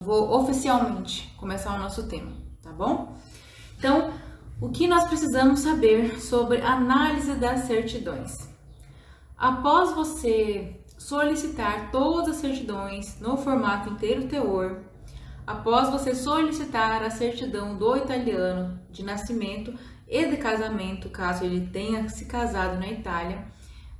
Vou oficialmente começar o nosso tema, tá bom? Então, o que nós precisamos saber sobre análise das certidões? Após você solicitar todas as certidões no formato inteiro teor, após você solicitar a certidão do italiano de nascimento e de casamento, caso ele tenha se casado na Itália,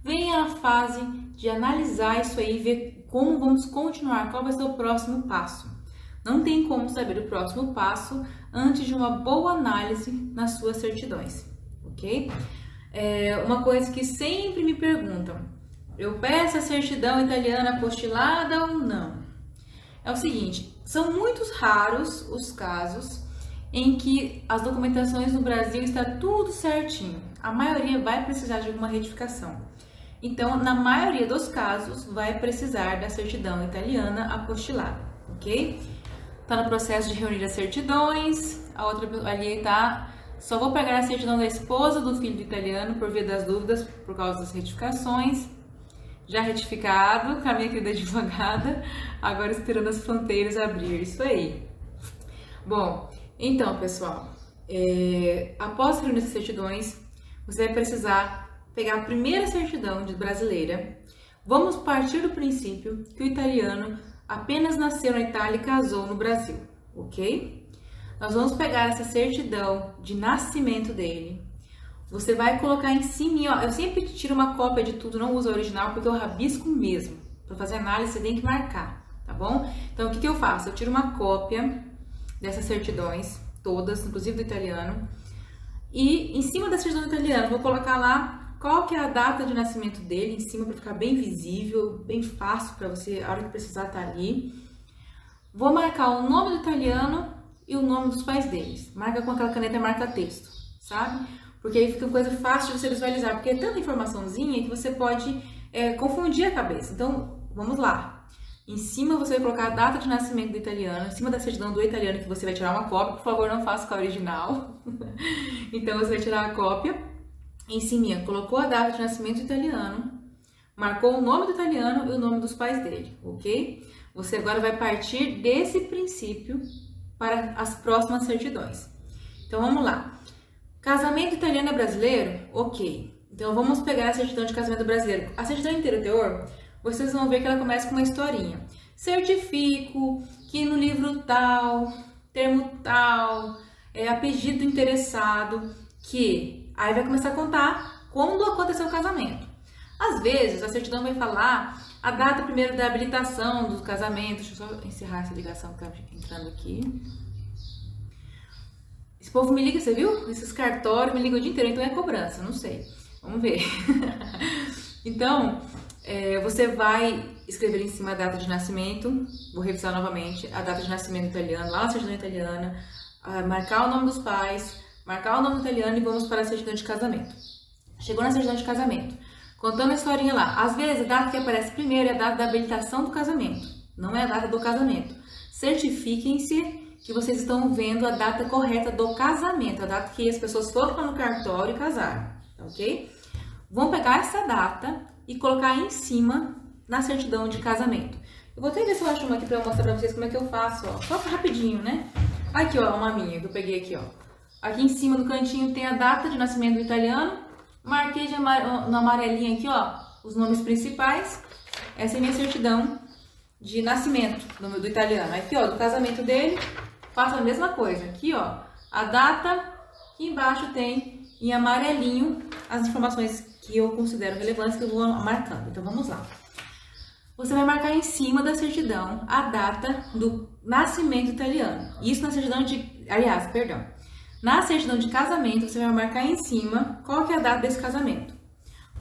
vem a fase de analisar isso aí e ver como vamos continuar, qual vai ser o próximo passo. Não tem como saber o próximo passo antes de uma boa análise nas suas certidões, ok? Uma coisa que sempre me perguntam, eu peço a certidão italiana apostilada ou não? É o seguinte, são muito raros os casos em que as documentações no Brasil está tudo certinho. A maioria vai precisar de alguma retificação. Então, na maioria dos casos, vai precisar da certidão italiana apostilada, ok? Tá no processo de reunir as certidões, a outra ali tá, só vou pegar a certidão da esposa do filho do italiano por via das dúvidas, por causa das retificações, já retificado, com a minha querida advogada, agora esperando as fronteiras abrir, isso aí. Bom, então pessoal, após reunir essas certidões, você vai precisar pegar a primeira certidão de brasileira. Vamos partir do princípio que o italiano apenas nasceu na Itália e casou no Brasil, ok? Nós vamos pegar essa certidão de nascimento dele. Você vai colocar em cima, ó, eu sempre tiro uma cópia de tudo, não uso a original, porque eu rabisco mesmo. Para fazer análise, você tem que marcar, tá bom? Então, o que eu faço? Eu tiro uma cópia dessas certidões, todas, inclusive do italiano, e em cima da certidão do italiano, vou colocar lá qual que é a data de nascimento dele, em cima, para ficar bem visível, bem fácil para você, a hora que precisar estar ali. Vou marcar o nome do italiano e o nome dos pais deles. Marca com aquela caneta marca-texto, sabe? Porque aí fica uma coisa fácil de você visualizar, porque é tanta informaçãozinha que você pode confundir a cabeça. Então, vamos lá. Em cima você vai colocar a data de nascimento do italiano, em cima da certidão do italiano que você vai tirar uma cópia. Por favor, não faça com a original. Então, você vai tirar a cópia. Em cima, colocou a data de nascimento do italiano, marcou o nome do italiano e o nome dos pais dele, ok? Você agora vai partir desse princípio para as próximas certidões. Então, vamos lá. Casamento italiano é brasileiro? Ok. Então, vamos pegar a certidão de casamento brasileiro. A certidão inteira teor, vocês vão ver que ela começa com uma historinha. Certifico que no livro tal, termo tal, a pedido do interessado, que... Aí vai começar a contar quando aconteceu o casamento. Às vezes, a certidão vai falar a data primeiro da habilitação do casamento. Deixa eu só encerrar essa ligação que tá entrando aqui. Esse povo me liga, você viu? Esses cartórios me ligam o dia inteiro, então é cobrança, não sei. Vamos ver. Então, você vai escrever em cima a data de nascimento. Vou revisar novamente a data de nascimento italiano, lá na certidão italiana. Marcar o nome dos pais. Marcar o nome do italiano e vamos para a certidão de casamento. Chegou na certidão de casamento, contando a historinha lá. Às vezes, a data que aparece primeiro é a data da habilitação do casamento, não é a data do casamento. Certifiquem-se que vocês estão vendo a data correta do casamento, a data que as pessoas foram para no cartório e casaram, tá ok? Vão pegar essa data e colocar em cima na certidão de casamento. Eu vou até ver se eu acho uma aqui para mostrar para vocês como é que eu faço, ó. Só rapidinho, né? Aqui, ó, uma minha que eu peguei aqui, ó. Aqui em cima do cantinho tem a data de nascimento do italiano. Marquei no amarelinho aqui, ó, os nomes principais. Essa é a minha certidão de nascimento do italiano. Aqui, ó, do casamento dele, faço a mesma coisa. Aqui, ó, a data. Aqui embaixo tem em amarelinho as informações que eu considero relevantes que eu vou marcando. Então, vamos lá. Você vai marcar em cima da certidão a data do nascimento italiano. Isso na certidão de... Aliás, perdão. Na certidão de casamento, você vai marcar em cima qual que é a data desse casamento.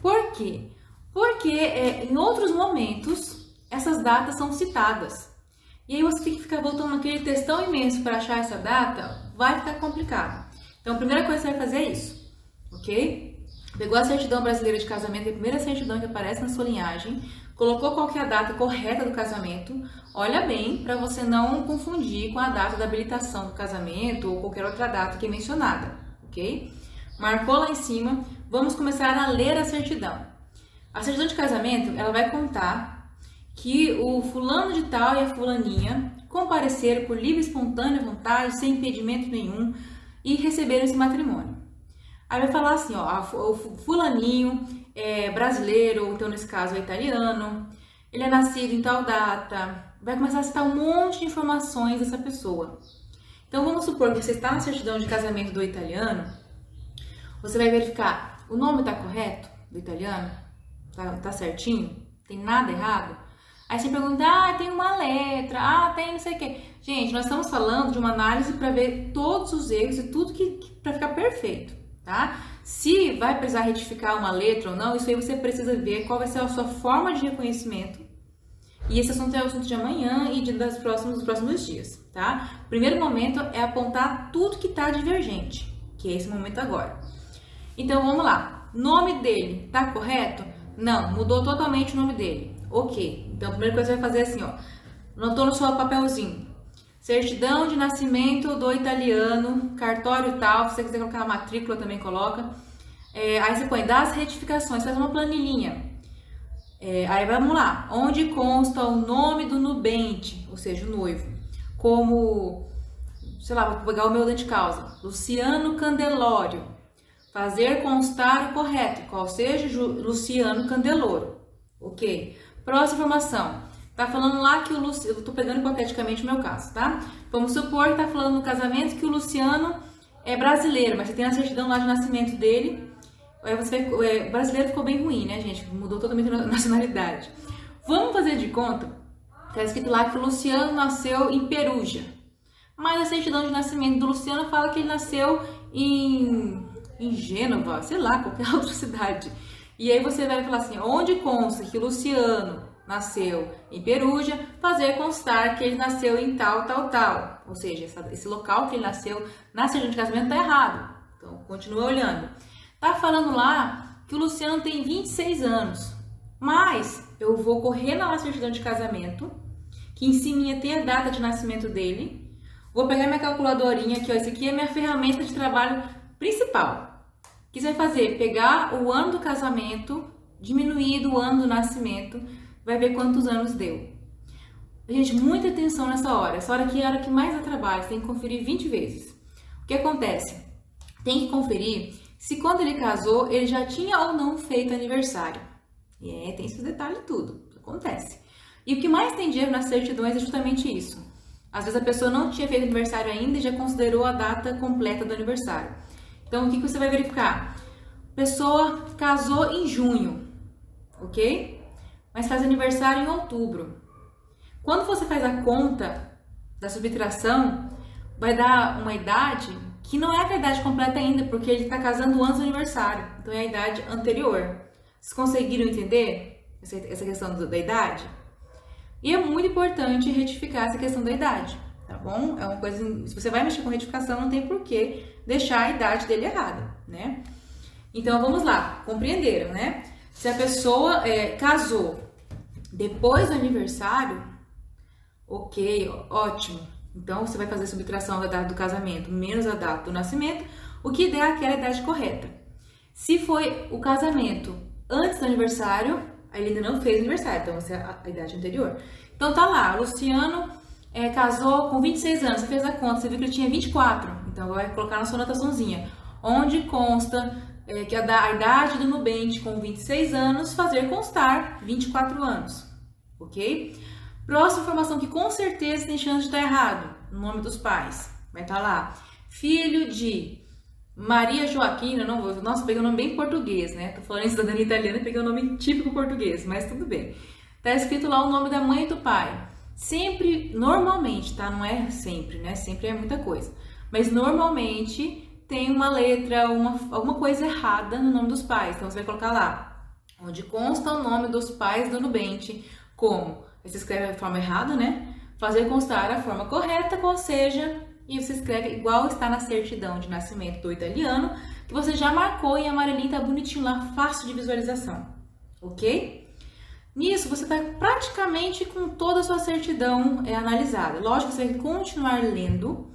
Por quê? Porque em outros momentos, essas datas são citadas. E aí você tem que ficar voltando naquele textão imenso para achar essa data, vai ficar complicado. Então, a primeira coisa que você vai fazer é isso, ok? Pegou a certidão brasileira de casamento, é a primeira certidão que aparece na sua linhagem, colocou qual que é a data correta do casamento, olha bem para você não confundir com a data da habilitação do casamento ou qualquer outra data que é mencionada, ok? Marcou lá em cima, vamos começar a ler a certidão. A certidão de casamento, ela vai contar que o fulano de tal e a fulaninha compareceram por livre e espontânea vontade, sem impedimento nenhum, e receberam esse matrimônio. Aí vai falar assim, ó, o fulaninho é brasileiro, ou então nesse caso é italiano, ele é nascido em tal data, vai começar a citar um monte de informações dessa pessoa. Então vamos supor que você está na certidão de casamento do italiano, você vai verificar, o nome está correto do italiano? Tá certinho? Tem nada errado? Aí você pergunta, tem uma letra, tem não sei o quê. Gente, nós estamos falando de uma análise para ver todos os erros e tudo para ficar perfeito, tá? Se vai precisar retificar uma letra ou não, isso aí você precisa ver qual vai ser a sua forma de reconhecimento. E esse assunto é o assunto de amanhã e dos próximos dias, tá? O primeiro momento é apontar tudo que está divergente, que é esse momento agora. Então, vamos lá. Nome dele, tá correto? Não, mudou totalmente o nome dele. Ok. Então, a primeira coisa que você vai fazer é assim, ó. Anotou no seu papelzinho. Certidão de nascimento do italiano, cartório tal. Se você quiser colocar a matrícula, também coloca. Aí você põe das retificações, faz uma planilhinha. Aí vamos lá. Onde consta o nome do nubente, ou seja, o noivo. Como, sei lá, vou pegar o meu dente de causa. Luciano Candelório. Fazer constar o correto, qual seja Luciano Candeloro. Ok. Próxima informação. Tá falando lá que o Luciano... Eu tô pegando hipoteticamente o meu caso, tá? Vamos supor que tá falando no casamento que o Luciano é brasileiro, mas você tem a certidão lá de nascimento dele. Aí você vê, o brasileiro ficou bem ruim, né, gente? Mudou totalmente a nacionalidade. Vamos fazer de conta. Tá escrito lá que o Luciano nasceu em Perugia. Mas a certidão de nascimento do Luciano fala que ele nasceu em Gênova, sei lá, qualquer outra cidade. E aí você vai falar assim, onde consta que o Luciano nasceu em Perugia, fazer constar que ele nasceu em tal. Ou seja, esse local que ele nasceu na certidão de casamento está errado. Então, continua olhando. Tá falando lá que o Luciano tem 26 anos, mas eu vou correr na certidão de casamento, que em cima tem a data de nascimento dele, vou pegar minha calculadorinha aqui, ó, esse aqui é minha ferramenta de trabalho principal. O que você vai fazer? Pegar o ano do casamento, diminuir do ano do nascimento, vai ver quantos anos deu. Gente, muita atenção nessa hora. Essa hora aqui é a hora que mais dá trabalho, você tem que conferir 20 vezes. O que acontece? Tem que conferir se quando ele casou, ele já tinha ou não feito aniversário. Tem esse detalhe tudo, acontece. E o que mais tem de erro nas certidões é justamente isso. Às vezes a pessoa não tinha feito aniversário ainda e já considerou a data completa do aniversário. Então, o que você vai verificar? A pessoa casou em junho, ok? Mas faz aniversário em outubro. Quando você faz a conta da subtração, vai dar uma idade que não é a idade completa ainda, porque ele está casando antes do aniversário. Então, é a idade anterior. Vocês conseguiram entender essa questão da idade? E é muito importante retificar essa questão da idade, tá bom? É uma coisa, se você vai mexer com retificação, não tem por que deixar a idade dele errada, né? Então, vamos lá, compreenderam, né? Se a pessoa casou depois do aniversário, ok, ótimo. Então, você vai fazer a subtração da data do casamento menos a data do nascimento, o que der aquela idade correta. Se foi o casamento antes do aniversário, aí ele ainda não fez aniversário, então essa é a idade anterior. Então, tá lá, Luciano casou com 26 anos, você fez a conta, você viu que ele tinha 24, então vai colocar na sua anotaçãozinha, onde consta que a idade do nubente com 26 anos, fazer constar 24 anos, ok? Próxima informação que com certeza tem chance de estar errado, o nome dos pais, vai estar lá, filho de Maria Joaquina, não vou, nossa, peguei o nome bem português, né? Tô falando em cidadania italiana e peguei o nome típico português, mas tudo bem. Tá escrito lá o nome da mãe e do pai. Sempre, normalmente, tá? Não é sempre, né? Sempre é muita coisa. Mas normalmente tem uma letra, alguma coisa errada no nome dos pais. Então você vai colocar lá, onde consta o nome dos pais do nubente, como? Você escreve a forma errada, né? Fazer constar a forma correta, qual seja, e você escreve igual está na certidão de nascimento do italiano, que você já marcou em amarelinho, tá bonitinho lá, fácil de visualização, ok? Nisso, você está praticamente com toda a sua certidão analisada. Lógico que você vai continuar lendo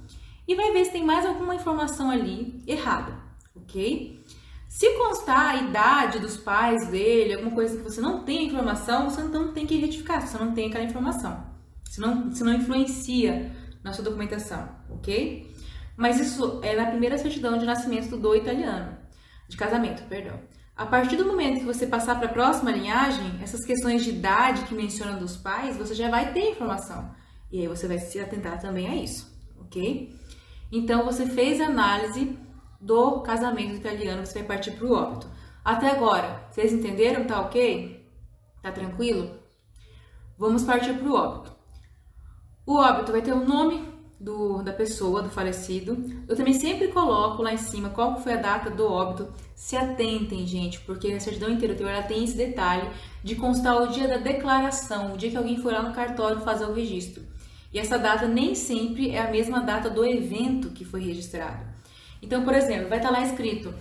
e vai ver se tem mais alguma informação ali errada, ok? Se constar a idade dos pais dele, alguma coisa que você não tem informação, você não tem que retificar, você não tem aquela informação. se não influencia na sua documentação, ok? Mas isso é na primeira certidão de nascimento do italiano, de casamento, perdão. A partir do momento que você passar para a próxima linhagem, essas questões de idade que mencionam dos pais, você já vai ter informação. E aí você vai se atentar também a isso, ok? Então, você fez a análise do casamento italiano, você vai partir para o óbito. Até agora, vocês entenderam? Tá ok? Tá tranquilo? Vamos partir para o óbito. O óbito vai ter o nome da pessoa, do falecido. Eu também sempre coloco lá em cima qual foi a data do óbito. Se atentem, gente, porque a certidão interior ela tem esse detalhe de constar o dia da declaração, o dia que alguém foi lá no cartório fazer o registro. E essa data nem sempre é a mesma data do evento que foi registrado. Então, por exemplo, vai estar lá escrito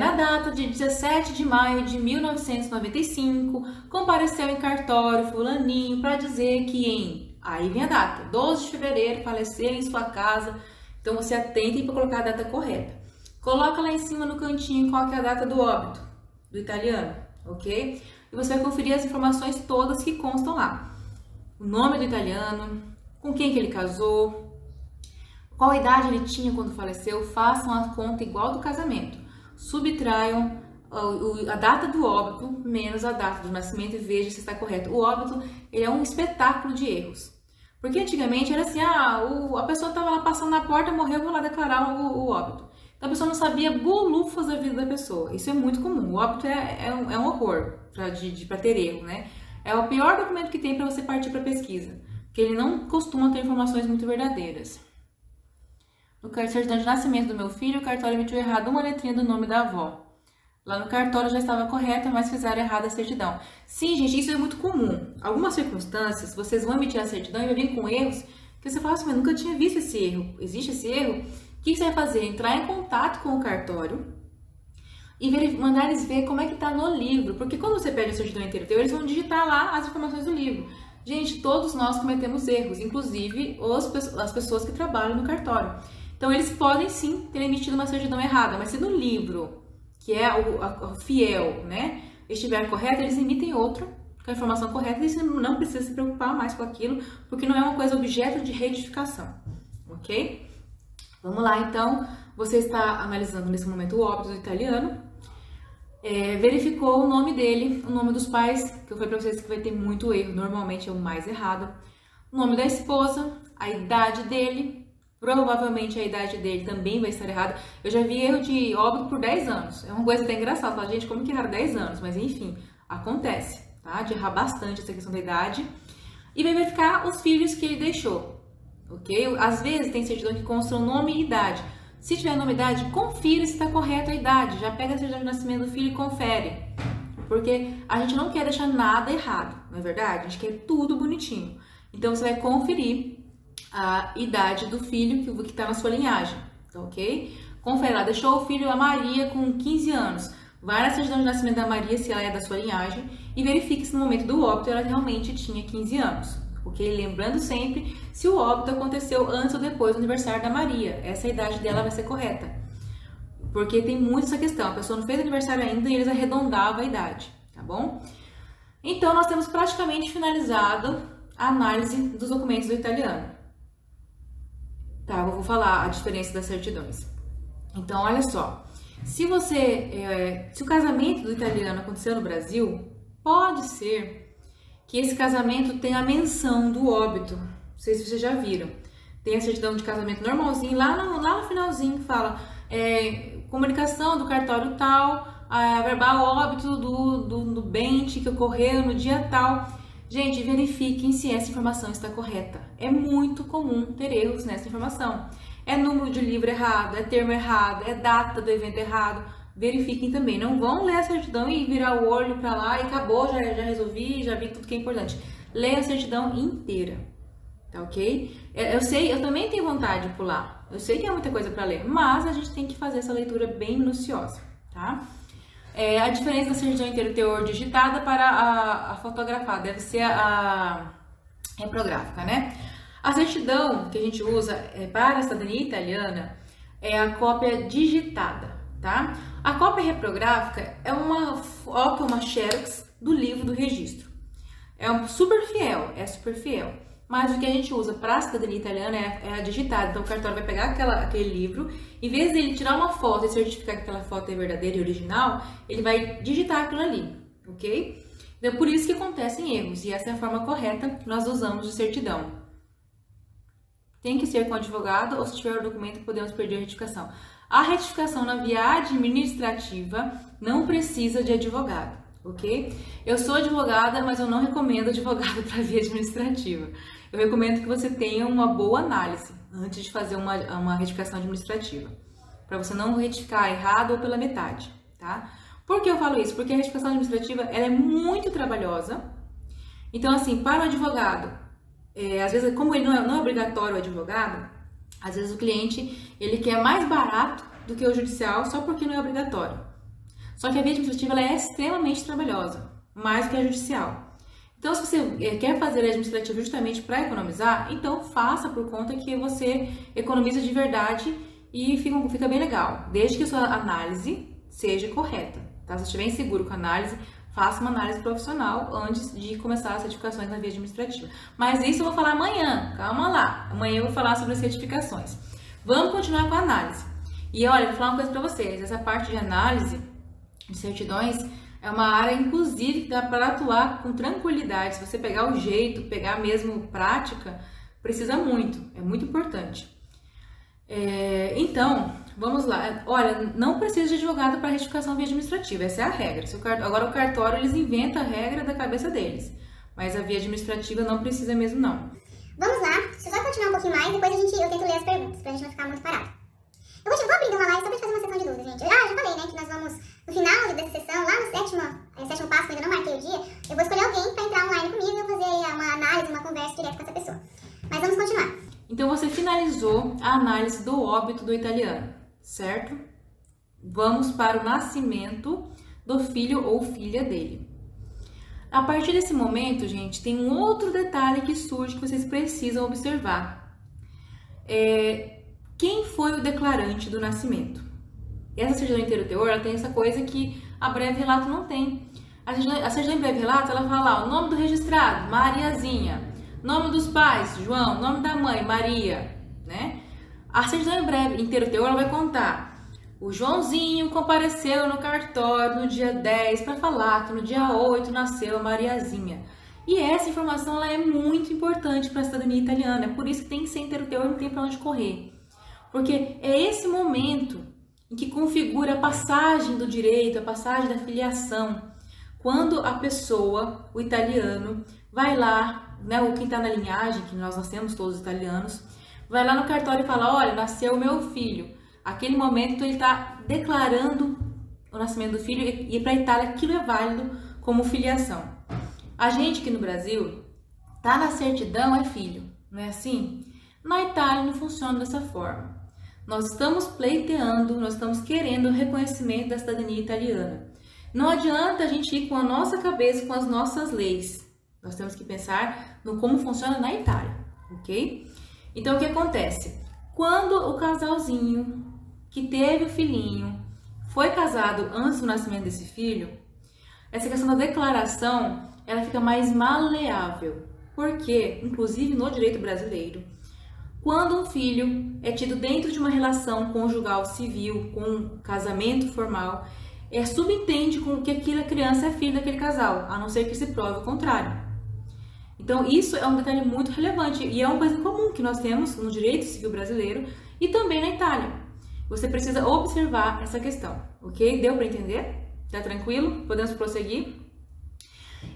na data de 17 de maio de 1995, compareceu em cartório fulaninho para dizer que aí vem a data, 12 de fevereiro, faleceu em sua casa. Então, você atente para colocar a data correta. Coloca lá em cima no cantinho qual que é a data do óbito do italiano, ok? E você vai conferir as informações todas que constam lá. O nome do italiano, com quem que ele casou, qual idade ele tinha quando faleceu. Façam a conta igual do casamento. Subtraiam a data do óbito menos a data do nascimento e veja se está correto. O óbito ele é um espetáculo de erros. Porque antigamente era assim, a pessoa estava lá passando na porta, morreu, vou lá declarar o óbito. Então a pessoa não sabia bolufas da vida da pessoa. Isso é muito comum. O óbito é um horror para ter erro, né? É o pior documento que tem para você partir para pesquisa. Porque ele não costuma ter informações muito verdadeiras. No certidão de nascimento do meu filho, o cartório emitiu errado uma letrinha do nome da avó. Lá no cartório já estava correta, mas fizeram errada a certidão. Sim, gente, isso é muito comum. Algumas circunstâncias, vocês vão emitir a certidão e vai vir com erros que você fala assim, mas nunca tinha visto esse erro. Existe esse erro? O que você vai fazer? Entrar em contato com o cartório e mandar eles ver como é que está no livro. Porque quando você pede a certidão interior, eles vão digitar lá as informações do livro. Gente, todos nós cometemos erros, inclusive as pessoas que trabalham no cartório. Então, eles podem sim ter emitido uma certidão errada, mas se no livro, que é o fiel, né, estiver correto, eles emitem outro com a informação correta e você não precisa se preocupar mais com aquilo, porque não é uma coisa objeto de retificação, ok? Vamos lá, então, você está analisando nesse momento o óbito do italiano, verificou o nome dele, o nome dos pais, que eu falei para vocês que vai ter muito erro, normalmente é o mais errado, o nome da esposa, a idade dele. Provavelmente a idade dele também vai estar errada. Eu já vi erro de óbito por 10 anos. É uma coisa até engraçada. Fala, gente, como que erraram 10 anos? Mas enfim, acontece, tá? De errar bastante essa questão da idade. E vai verificar os filhos que ele deixou, ok? Às vezes tem certidão que consta o nome e idade. Se tiver nome e idade, confira se está correta a idade. Já pega a certidão de nascimento do filho e confere. Porque a gente não quer deixar nada errado, não é verdade? A gente quer tudo bonitinho. Então, você vai conferir a idade do filho que está na sua linhagem, ok? Confere lá, deixou o filho a Maria com 15 anos. Vai na certidão de nascimento da Maria, se ela é da sua linhagem, e verifique se no momento do óbito ela realmente tinha 15 anos, ok? Lembrando sempre se o óbito aconteceu antes ou depois do aniversário da Maria. Essa idade dela vai ser correta. Porque tem muito essa questão, a pessoa não fez aniversário ainda e eles arredondavam a idade, tá bom? Então, nós temos praticamente finalizado a análise dos documentos do italiano. Tá, eu vou falar a diferença das certidões. Então, olha só, se o casamento do italiano aconteceu no Brasil, pode ser que esse casamento tenha a menção do óbito. Não sei se vocês já viram. Tem a certidão de casamento normalzinho, lá no finalzinho que fala comunicação do cartório tal, a verbal óbito do bente que ocorreu no dia tal. Gente, verifiquem se essa informação está correta. É muito comum ter erros nessa informação. É número de livro errado, é termo errado, é data do evento errado. Verifiquem também. Não vão ler a certidão e virar o olho para lá e acabou, já resolvi, já vi tudo que é importante. Leia a certidão inteira, tá ok? Eu também tenho vontade de pular. Eu sei que é muita coisa para ler, mas a gente tem que fazer essa leitura bem minuciosa, tá? A diferença da certidão interior digitada para a fotografada deve ser a reprográfica, né? A certidão que a gente usa para a cidadania italiana é a cópia digitada, tá? A cópia reprográfica é uma xerox do livro do registro. É super fiel, mas o que a gente usa para a cidadania italiana é a digitada. Então o cartório vai pegar aquele livro, em vez dele tirar uma foto e certificar que aquela foto é verdadeira e original, ele vai digitar aquilo ali, ok? Então é por isso que acontecem erros, e essa é a forma correta que nós usamos de certidão. Tem que ser com advogado, ou se tiver o documento podemos pedir a retificação. A retificação na via administrativa não precisa de advogado, ok? Eu sou advogada, mas eu não recomendo advogado para via administrativa. Eu recomendo que você tenha uma boa análise antes de fazer uma retificação administrativa, para você não retificar errado ou pela metade, tá? Por que eu falo isso? Porque a retificação administrativa ela é muito trabalhosa. Então, assim, para o advogado, às vezes, como ele não é obrigatório o advogado, às vezes o cliente ele quer mais barato do que o judicial só porque não é obrigatório. Só que a via administrativa ela é extremamente trabalhosa, mais do que a judicial. Então, se você quer fazer a administrativa justamente para economizar, então faça por conta que você economiza de verdade e fica bem legal, desde que a sua análise seja correta. Tá? Se você estiver inseguro com a análise, faça uma análise profissional antes de começar as certificações na via administrativa. Mas isso eu vou falar amanhã, calma lá. Amanhã eu vou falar sobre as certificações. Vamos continuar com a análise. E olha, vou falar uma coisa para vocês. Essa parte de análise de certidões é uma área, inclusive, que dá para atuar com tranquilidade. Se você pegar o jeito, pegar mesmo prática, precisa muito. É muito importante. Então, vamos lá. Olha, não precisa de advogado para retificação via administrativa, essa é a regra. Agora o cartório, eles inventam a regra da cabeça deles, mas a via administrativa não precisa mesmo não. Vamos lá, deixa eu só continuar um pouquinho mais, depois eu tento ler as perguntas, pra gente não ficar muito parado. Eu vou abrindo uma live só pra fazer uma sessão de dúvidas, gente. Já falei, né, que nós vamos, no final dessa sessão, lá no sétimo passo, que eu ainda não marquei o dia, eu vou escolher alguém pra entrar online comigo e eu fazer uma análise, uma conversa direta com essa pessoa. Mas vamos continuar. Então você finalizou a análise do óbito do italiano, certo? Vamos para o nascimento do filho ou filha dele. A partir desse momento, gente, tem um outro detalhe que surge que vocês precisam observar. Quem foi o declarante do nascimento? Essa certidão inteiro teor, ela tem essa coisa que a breve relato não tem. A certidão em breve relato, ela fala lá, o nome do registrado, Mariazinha. Nome dos pais, João. Nome da mãe, Maria, né? A certidão em breve inteiro teor, ela vai contar. O Joãozinho compareceu no cartório no dia 10 para falar que no dia 8 nasceu a Mariazinha. E essa informação ela é muito importante para a cidadania italiana. É por isso que tem que ser inteiro teor, não tem para onde correr. Porque é esse momento em que configura a passagem do direito, a passagem da filiação. Quando a pessoa, o italiano, vai lá, né, ou quem está na linhagem, que nós nascemos todos italianos, vai lá no cartório e fala, olha, nasceu o meu filho. Aquele momento ele está declarando o nascimento do filho e para a Itália aquilo é válido como filiação. A gente aqui no Brasil, tá na certidão é filho, não é assim? Na Itália não funciona dessa forma. Nós estamos pleiteando, nós estamos querendo o reconhecimento da cidadania italiana. Não adianta a gente ir com a nossa cabeça, com as nossas leis. Nós temos que pensar no como funciona na Itália, ok? Então, o que acontece? Quando o casalzinho que teve o filhinho foi casado antes do nascimento desse filho, essa questão da declaração, ela fica mais maleável. Porque, inclusive no direito brasileiro, quando um filho é tido dentro de uma relação conjugal civil, com um casamento formal, subentende com que aquela criança é filho daquele casal, a não ser que se prove o contrário. Então, isso é um detalhe muito relevante e é uma coisa comum que nós temos no direito civil brasileiro e também na Itália. Você precisa observar essa questão, ok? Deu para entender? Tá tranquilo? Podemos prosseguir?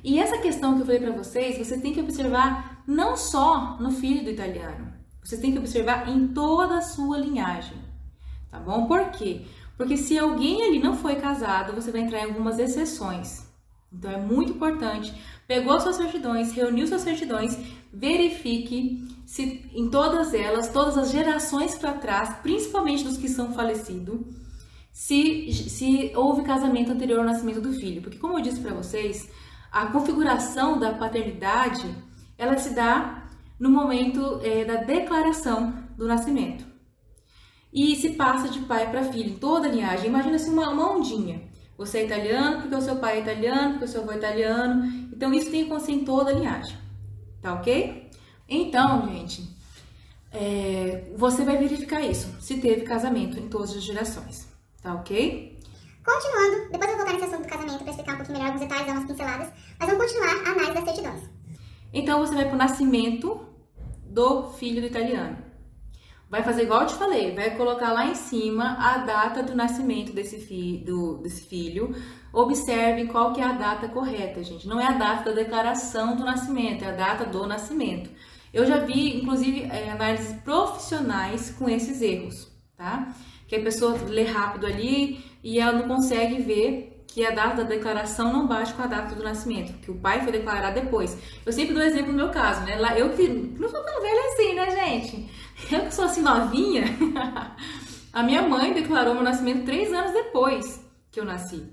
E essa questão que eu falei para vocês, você tem que observar não só no filho do italiano, você tem que observar em toda a sua linhagem, tá bom? Por quê? Porque se alguém ali não foi casado, você vai entrar em algumas exceções. Então, é muito importante. Pegou suas certidões, reuniu suas certidões, verifique se em todas elas, todas as gerações para trás, principalmente dos que são falecidos, se houve casamento anterior ao nascimento do filho. Porque, como eu disse para vocês, a configuração da paternidade, ela se dá no momento da declaração do nascimento. E se passa de pai para filho, em toda a linhagem. Imagina assim uma ondinha. Você é italiano porque o seu pai é italiano, porque o seu avô é italiano. Então, isso tem que acontecer em toda a linhagem. Tá ok? Então, gente, você vai verificar isso, se teve casamento em todas as gerações, tá ok? Continuando, depois eu vou voltar nesse assunto do casamento para explicar um pouquinho melhor alguns detalhes, dar umas pinceladas, mas vamos continuar a análise das certidões. Então, você vai para o nascimento do filho do italiano. Vai fazer igual eu te falei, vai colocar lá em cima a data do nascimento desse filho. Observe qual que é a data correta, gente. Não é a data da declaração do nascimento, é a data do nascimento. Eu já vi, inclusive, análises profissionais com esses erros, tá? Que a pessoa lê rápido ali e ela não consegue ver que a data da declaração não bate com a data do nascimento, que o pai foi declarar depois. Eu sempre dou exemplo no meu caso, né? Lá, eu que não sou tão velha assim, né, gente? Eu que sou assim novinha, a minha mãe declarou meu nascimento 3 anos depois que eu nasci.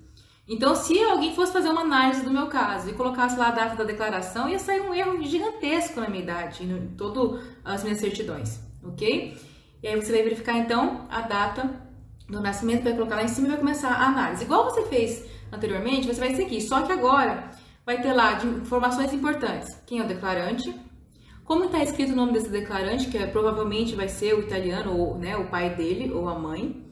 Então, se alguém fosse fazer uma análise do meu caso e colocasse lá a data da declaração, ia sair um erro gigantesco na minha idade, em todas as minhas certidões, ok? E aí você vai verificar, então, a data do nascimento, vai colocar lá em cima e vai começar a análise. Igual você fez anteriormente, você vai seguir, só que agora vai ter lá de informações importantes. Quem é o declarante, como está escrito o nome desse declarante, que provavelmente vai ser o italiano, ou né, o pai dele, ou a mãe.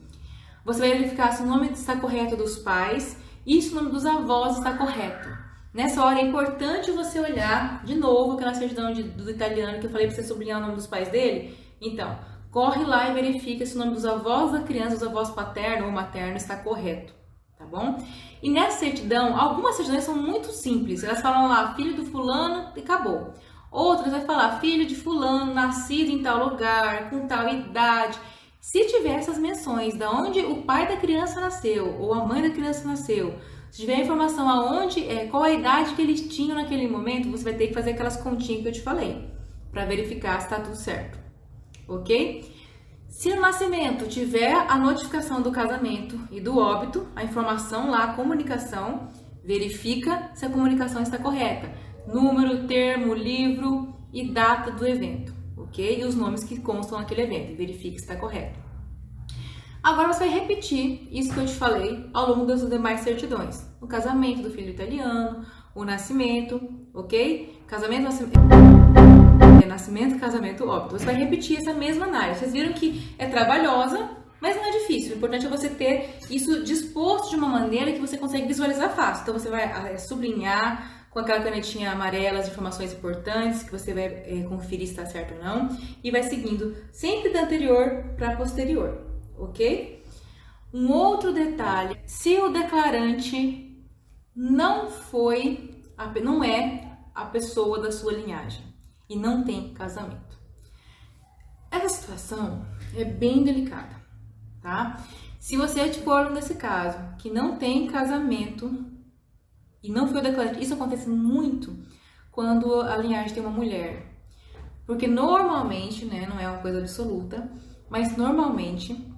Você vai verificar se o nome está correto dos pais e se o nome dos avós está correto. Nessa hora é importante você olhar de novo aquela certidão do italiano que eu falei para você sublinhar o nome dos pais dele. Então, corre lá e verifica se o nome dos avós da criança, os avós paterno ou materno está correto, tá bom? E nessa certidão, algumas certidões são muito simples. Elas falam lá, filho do fulano e acabou. Outras vai falar, filho de fulano, nascido em tal lugar, com tal idade. Se tiver essas menções de onde o pai da criança nasceu ou a mãe da criança nasceu, se tiver informação aonde, qual a idade que eles tinham naquele momento, você vai ter que fazer aquelas continhas que eu te falei, para verificar se está tudo certo, ok? Se no nascimento tiver a notificação do casamento e do óbito, a informação lá, a comunicação, verifica se a comunicação está correta. Número, termo, livro e data do evento, ok? E os nomes que constam naquele evento, verifique se está correto. Agora você vai repetir isso que eu te falei ao longo das demais certidões. O casamento do filho italiano, o nascimento, ok? Casamento, nascimento, casamento, óbito. Você vai repetir essa mesma análise. Vocês viram que é trabalhosa, mas não é difícil. O importante é você ter isso disposto de uma maneira que você consegue visualizar fácil. Então você vai sublinhar com aquela canetinha amarela as informações importantes, que você vai conferir se está certo ou não, e vai seguindo sempre da anterior para posterior, ok? Um outro detalhe, se o declarante não é a pessoa da sua linhagem e não tem casamento. Essa situação é bem delicada, tá? Se você for nesse caso, que não tem casamento e não foi o declarante, isso acontece muito quando a linhagem tem uma mulher. Porque normalmente, né, não é uma coisa absoluta, mas normalmente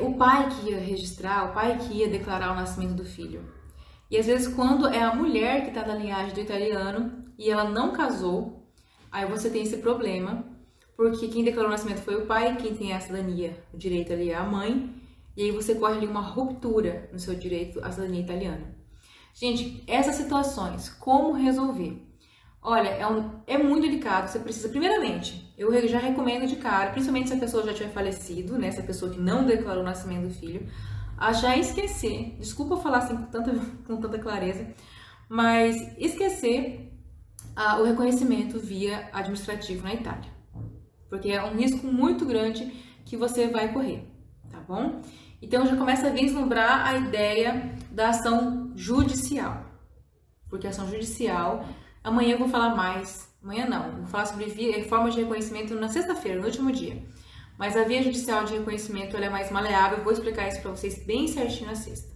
o pai que ia registrar, o pai que ia declarar o nascimento do filho. E às vezes quando é a mulher que está da linhagem do italiano e ela não casou, aí você tem esse problema, porque quem declarou o nascimento foi o pai, quem tem a cidadania, o direito ali é a mãe, e aí você corre ali uma ruptura no seu direito à cidadania italiana. Gente, essas situações, como resolver? Olha, é muito delicado, você precisa, primeiramente, eu já recomendo de cara, principalmente se a pessoa já tiver falecido, né, se a pessoa que não declarou o nascimento do filho, a já esquecer, desculpa eu falar assim com tanta clareza, mas esquecer o reconhecimento via administrativo na Itália, porque é um risco muito grande que você vai correr, tá bom? Então já começa a vislumbrar a ideia da ação judicial, porque a ação judicial, amanhã eu vou falar mais, amanhã não, vou falar sobre forma de reconhecimento na sexta-feira, no último dia, mas a via judicial de reconhecimento ela é mais maleável, eu vou explicar isso para vocês bem certinho na sexta.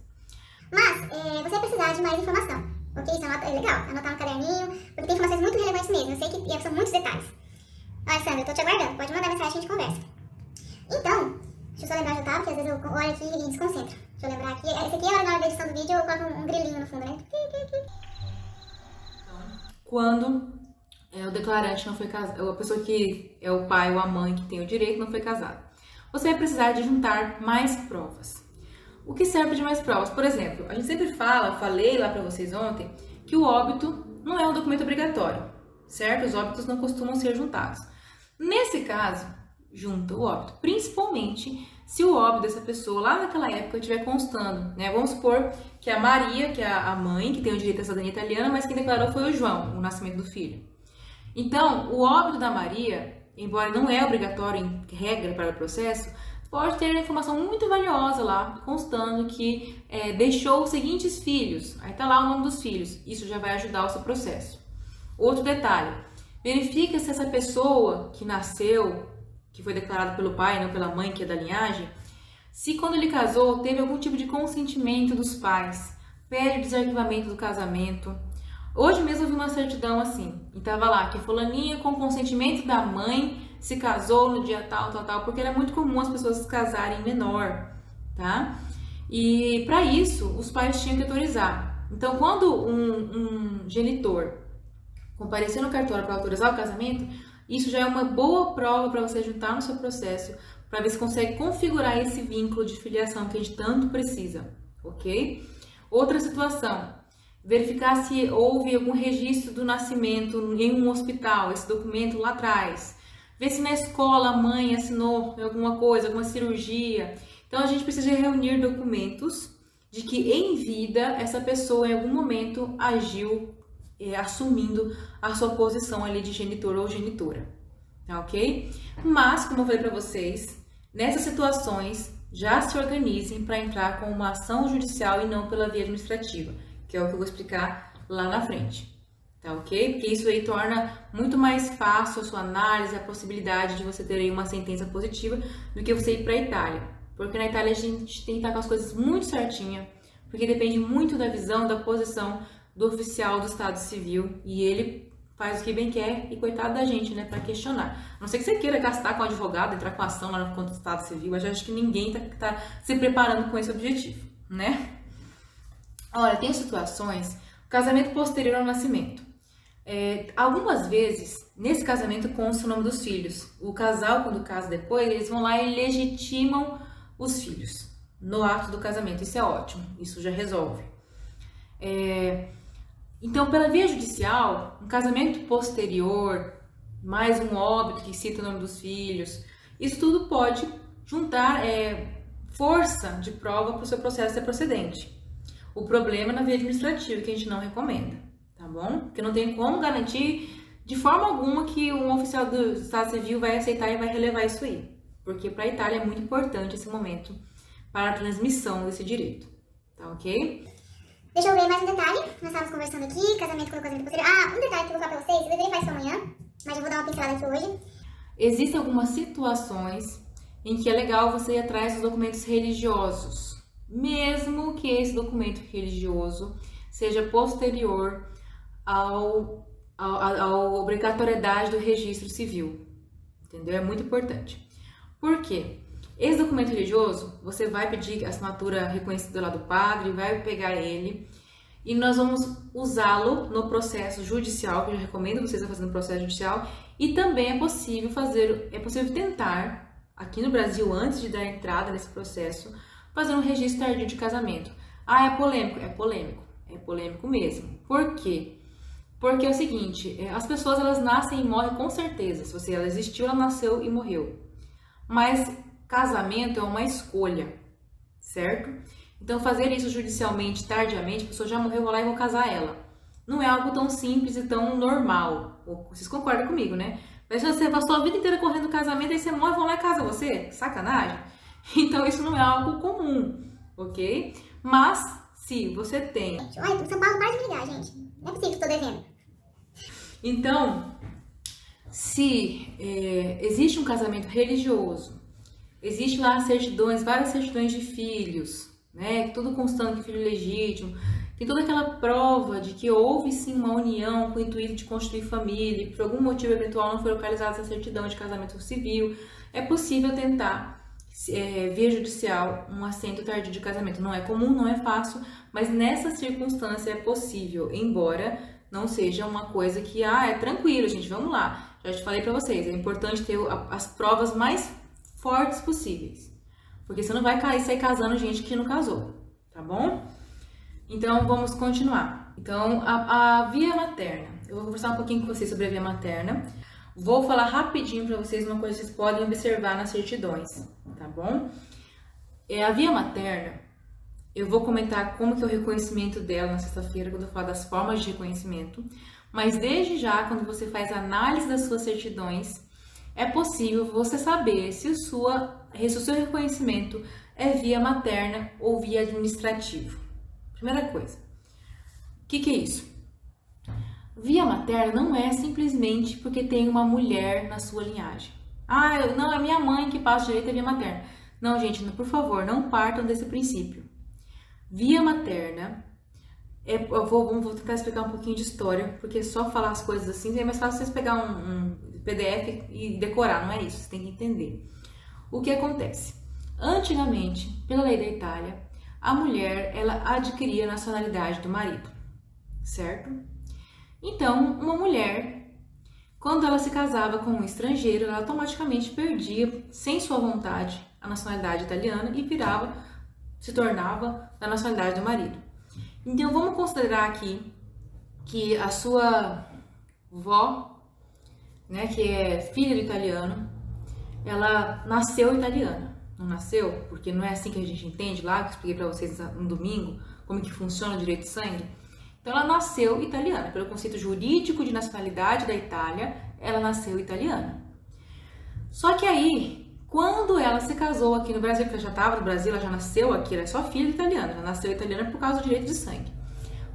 Mas você vai precisar de mais informação, ok? Isso é legal, anotar no caderninho, porque tem informações muito relevantes mesmo, eu sei que são muitos detalhes. Olha, Sandra, eu tô te aguardando, pode mandar mensagem e a gente conversa. Então, deixa eu só lembrar de Otávio, que às vezes eu olho aqui e me desconcentro. Deixa eu lembrar aqui. Esse aqui é a hora da edição do vídeo, eu coloco um grilinho no fundo, né? Quando o declarante não foi casado, a pessoa que é o pai ou a mãe que tem o direito não foi casada, você vai precisar de juntar mais provas. O que serve de mais provas? Por exemplo, a gente sempre falei lá pra vocês ontem, que o óbito não é um documento obrigatório, certo? Os óbitos não costumam ser juntados. Nesse caso, junta o óbito, principalmente se o óbito dessa pessoa lá naquela época estiver constando, né? Vamos supor que a Maria, que é a mãe, que tem o direito à cidadania italiana, mas quem declarou foi o João, o nascimento do filho. Então, o óbito da Maria, embora não é obrigatório em regra para o processo, pode ter uma informação muito valiosa lá, constando que deixou os seguintes filhos. Aí tá lá o nome dos filhos. Isso já vai ajudar o seu processo. Outro detalhe, verifica se essa pessoa que nasceu, que foi declarado pelo pai, não pela mãe, que é da linhagem, se quando ele casou teve algum tipo de consentimento dos pais, pede o desarquivamento do casamento. Hoje mesmo eu vi uma certidão assim, e tava lá que fulaninha com consentimento da mãe se casou no dia tal, porque era muito comum as pessoas se casarem menor, tá? E para isso os pais tinham que autorizar. Então quando um genitor comparecer no cartório para autorizar o casamento, isso já é uma boa prova para você juntar no seu processo, para ver se consegue configurar esse vínculo de filiação que a gente tanto precisa, ok? Outra situação, verificar se houve algum registro do nascimento em um hospital, esse documento lá atrás. Ver se na escola a mãe assinou alguma coisa, alguma cirurgia. Então a gente precisa reunir documentos de que em vida essa pessoa em algum momento agiu assumindo a sua posição ali de genitor ou genitora, tá ok? Mas, como eu falei para vocês, nessas situações já se organizem para entrar com uma ação judicial e não pela via administrativa, que é o que eu vou explicar lá na frente, tá ok? Porque isso aí torna muito mais fácil a sua análise, a possibilidade de você ter aí uma sentença positiva do que você ir para a Itália, porque na Itália a gente tem que estar com as coisas muito certinhas, porque depende muito da visão, da posição do oficial do Estado Civil, e ele faz o que bem quer, e coitado da gente, né, para questionar. A não ser que você queira gastar com advogado, entrar com ação lá no contra do Estado Civil, mas eu acho que ninguém tá se preparando com esse objetivo, né? Olha, tem situações, casamento posterior ao nascimento. Algumas vezes, nesse casamento consta o nome dos filhos. O casal, quando casa depois, eles vão lá e legitimam os filhos no ato do casamento. Isso é ótimo, isso já resolve. Então, pela via judicial, um casamento posterior, mais um óbito que cita o nome dos filhos, isso tudo pode juntar força de prova para o seu processo ser procedente. O problema é na via administrativa, que a gente não recomenda, tá bom? Porque não tem como garantir de forma alguma que um oficial do Estado Civil vai aceitar e vai relevar isso aí. Porque para a Itália é muito importante esse momento para a transmissão desse direito, tá ok? Deixa eu ver mais um detalhe. Nós estávamos conversando aqui, casamento com casamento posterior. Um detalhe que eu vou falar pra vocês, eu deveria fazer isso amanhã, mas eu vou dar uma pincelada aqui hoje. Existem algumas situações em que é legal você ir atrás dos documentos religiosos, mesmo que esse documento religioso seja posterior à obrigatoriedade do registro civil, entendeu? É muito importante. Por quê? Esse documento religioso, você vai pedir a assinatura reconhecida lá do padre, vai pegar ele e nós vamos usá-lo no processo judicial, que eu já recomendo vocês a fazer no processo judicial, e também é possível tentar, aqui no Brasil, antes de dar entrada nesse processo, fazer um registro tardio de casamento. Ah, é polêmico? É polêmico. É polêmico mesmo. Por quê? Porque é o seguinte, as pessoas elas nascem e morrem com certeza. Se ela existiu, ela nasceu e morreu. Mas casamento é uma escolha, certo? Então, fazer isso judicialmente, tardiamente, a pessoa já morreu, vou lá e vou casar ela. Não é algo tão simples e tão normal. Vocês concordam comigo, né? Mas se você passou a vida inteira correndo casamento, aí você morre, vão lá e casa você? Sacanagem? Então, isso não é algo comum, ok? Mas, se você tem... Olha, São Paulo, para de me ligar, gente. Não é possível que eu tô devendo. Então, se existe um casamento religioso, existe lá certidões, várias certidões de filhos, né? Tudo constando que filho legítimo. Tem toda aquela prova de que houve sim uma união com o intuito de constituir família e por algum motivo eventual não foi localizada essa certidão de casamento civil. É possível tentar, via judicial, um assento tardio de casamento. Não é comum, não é fácil, mas nessa circunstância é possível, embora não seja uma coisa que, é tranquilo, gente, vamos lá. Já te falei pra vocês, é importante ter as provas mais fortes possíveis, porque você não vai sair casando gente que não casou, tá bom? Então, vamos continuar. Então, a via materna. eu vou conversar um pouquinho com vocês sobre a via materna. Vou falar rapidinho para vocês uma coisa que vocês podem observar nas certidões, tá bom? A via materna, eu vou comentar como que é o reconhecimento dela na sexta-feira, quando eu falar das formas de reconhecimento. Mas desde já, quando você faz análise das suas certidões, é possível você saber se o seu reconhecimento é via materna ou via administrativo. Primeira coisa, o que é isso? Via materna não é simplesmente porque tem uma mulher na sua linhagem. Não, é minha mãe que passa direito à via materna. Não, gente, por favor, não partam desse princípio. Via materna, vou tentar explicar um pouquinho de história, porque só falar as coisas assim é mais fácil vocês pegar um PDF e decorar, não é isso, você tem que entender. O que acontece? Antigamente, pela lei da Itália, a mulher, ela adquiria a nacionalidade do marido, certo? Então, uma mulher, quando ela se casava com um estrangeiro, ela automaticamente perdia, sem sua vontade, a nacionalidade italiana e se tornava da nacionalidade do marido. Então, vamos considerar aqui que a sua vó, né, que é filha do italiano, ela nasceu italiana. Não nasceu, porque não é assim que a gente entende lá, que eu expliquei para vocês no domingo, como que funciona o direito de sangue. Então, ela nasceu italiana. Pelo conceito jurídico de nacionalidade da Itália, ela nasceu italiana. Só que aí, quando ela se casou aqui no Brasil, porque ela já estava no Brasil, ela já nasceu aqui, ela é só filha italiana, ela nasceu italiana por causa do direito de sangue.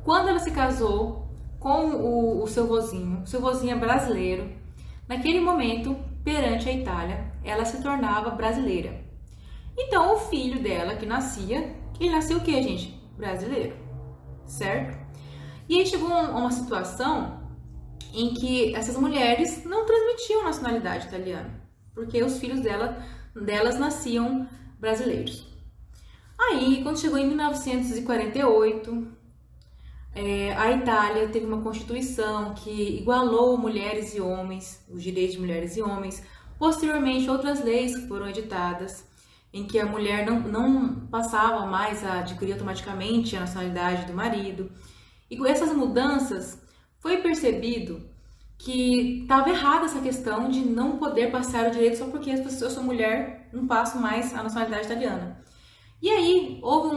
Quando ela se casou com o seu vozinho é brasileiro, naquele momento, perante a Itália, ela se tornava brasileira. Então, o filho dela que nascia, ele nasceu o quê, gente? Brasileiro, certo? E aí chegou uma situação em que essas mulheres não transmitiam a nacionalidade italiana, porque os filhos delas nasciam brasileiros. Aí, quando chegou em 1948, a Itália teve uma constituição que igualou mulheres e homens, os direitos de mulheres e homens. Posteriormente, outras leis foram editadas, em que a mulher não passava mais a adquirir automaticamente a nacionalidade do marido. E com essas mudanças, foi percebido que estava errada essa questão de não poder passar o direito só porque eu sou mulher, não passo mais a nacionalidade italiana. E aí, houve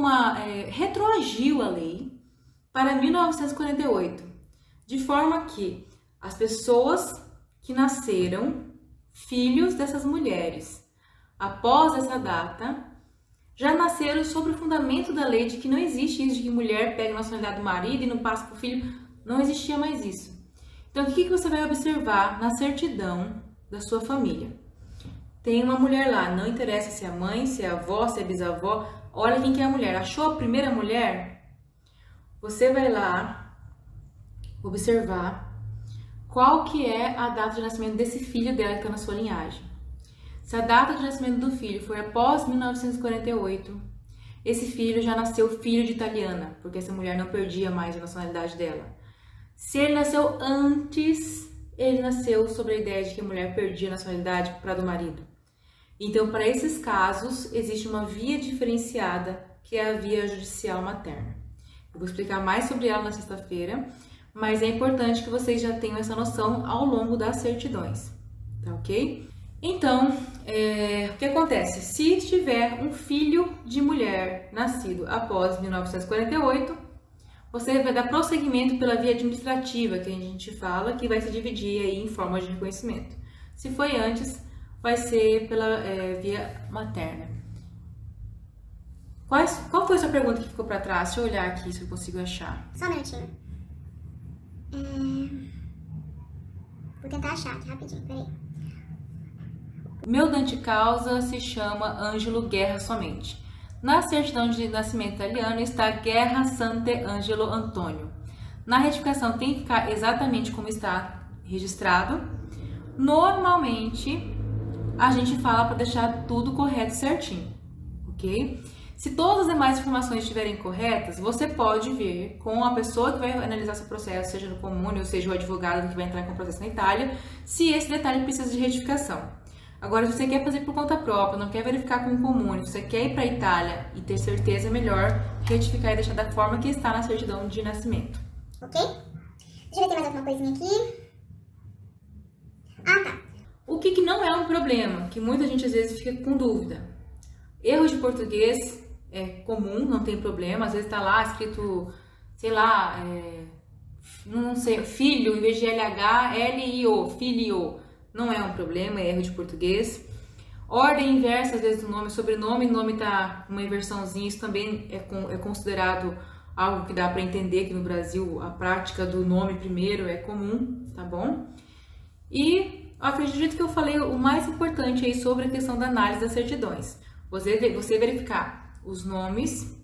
retroagiu a lei para 1948, de forma que as pessoas que nasceram filhos dessas mulheres após essa data já nasceram sob o fundamento da lei de que não existe isso de que mulher pega a nacionalidade do marido e não passa para o filho, não existia mais isso. Então, o que você vai observar na certidão da sua família? Tem uma mulher lá, não interessa se é mãe, se é avó, se é bisavó, olha quem que é a mulher. Achou a primeira mulher? Você vai lá observar qual que é a data de nascimento desse filho dela que está na sua linhagem. Se a data de nascimento do filho foi após 1948, esse filho já nasceu filho de italiana, porque essa mulher não perdia mais a nacionalidade dela. Se ele nasceu antes, ele nasceu sob a ideia de que a mulher perdia a nacionalidade para a do marido. Então, para esses casos, existe uma via diferenciada, que é a via judicial materna. Eu vou explicar mais sobre ela na sexta-feira, mas é importante que vocês já tenham essa noção ao longo das certidões, tá ok? Então, o que acontece? Se tiver um filho de mulher nascido após 1948, você vai dar prosseguimento pela via administrativa, que a gente fala, que vai se dividir aí em formas de reconhecimento. Se foi antes, vai ser pela via materna. Qual foi a sua pergunta que ficou para trás? Deixa eu olhar aqui se eu consigo achar. Só um minutinho. Vou tentar achar aqui rapidinho, peraí. Meu dante causa se chama Ângelo Guerra somente. Na certidão de nascimento italiana está Guerra Sante Angelo Antônio. Na retificação tem que ficar exatamente como está registrado. Normalmente, a gente fala para deixar tudo correto certinho, ok? Se todas as demais informações estiverem corretas, você pode ver com a pessoa que vai analisar seu processo, seja no comune ou seja o advogado que vai entrar com o processo na Itália, se esse detalhe precisa de retificação. Agora, se você quer fazer por conta própria, não quer verificar com o comune, você quer ir para a Itália e ter certeza, é melhor retificar e deixar da forma que está na certidão de nascimento. Ok? Deixa eu ver, tem mais alguma coisinha aqui. Ah, tá. O que não é um problema, que muita gente às vezes fica com dúvida. Erros de português é comum, não tem problema. Às vezes tá lá escrito, sei lá, não sei, filho, em vez de LH, LIO, filho. Não é um problema, é erro de português. Ordem inversa, às vezes, do nome, sobrenome, nome tá uma inversãozinha, isso também é considerado algo que dá para entender que no Brasil a prática do nome primeiro é comum, tá bom? E acredito que eu falei o mais importante aí sobre a questão da análise das certidões. Você verificar os nomes,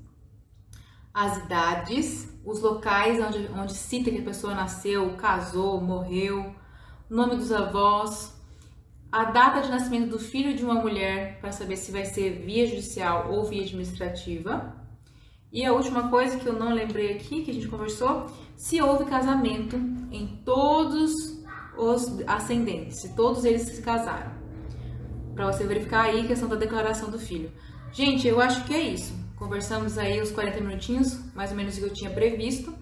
as idades, os locais onde cita que a pessoa nasceu, casou, morreu, o nome dos avós, a data de nascimento do filho de uma mulher, para saber se vai ser via judicial ou via administrativa. E a última coisa que eu não lembrei aqui, que a gente conversou, se houve casamento em todos os ascendentes, se todos eles se casaram. Para você verificar aí a questão da declaração do filho. Gente, eu acho que é isso. Conversamos aí os 40 minutinhos, mais ou menos o que eu tinha previsto.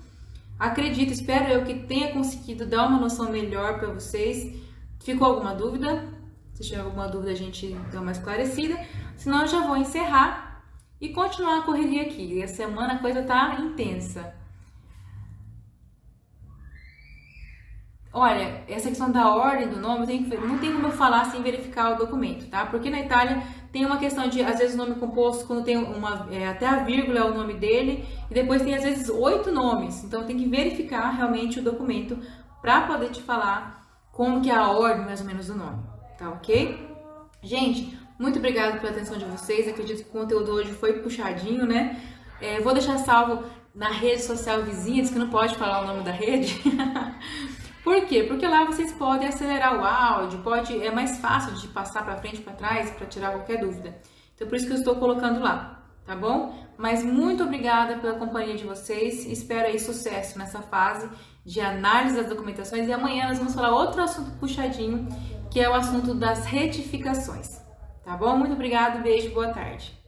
Acredito, espero eu que tenha conseguido dar uma noção melhor para vocês. Ficou alguma dúvida? Se tiver alguma dúvida, a gente dá uma esclarecida. Senão eu já vou encerrar e continuar a correria aqui. Essa semana a coisa tá intensa. Olha, essa questão da ordem do nome, não tem como eu falar sem verificar o documento, tá? Porque na Itália tem uma questão de, às vezes, o nome composto, quando tem até a vírgula é o nome dele, e depois tem, às vezes, 8 nomes. Então, tem que verificar realmente o documento para poder te falar como que é a ordem, mais ou menos, do nome, tá ok? Gente, muito obrigada pela atenção de vocês. Acredito que o conteúdo hoje foi puxadinho, né? Vou deixar salvo na rede social vizinha, diz que não pode falar o nome da rede. Por quê? Porque lá vocês podem acelerar o áudio, é mais fácil de passar para frente e para trás para tirar qualquer dúvida. Então, por isso que eu estou colocando lá, tá bom? Mas muito obrigada pela companhia de vocês. Espero aí sucesso nessa fase de análise das documentações. E amanhã nós vamos falar outro assunto puxadinho, que é o assunto das retificações. Tá bom? Muito obrigada, beijo, boa tarde.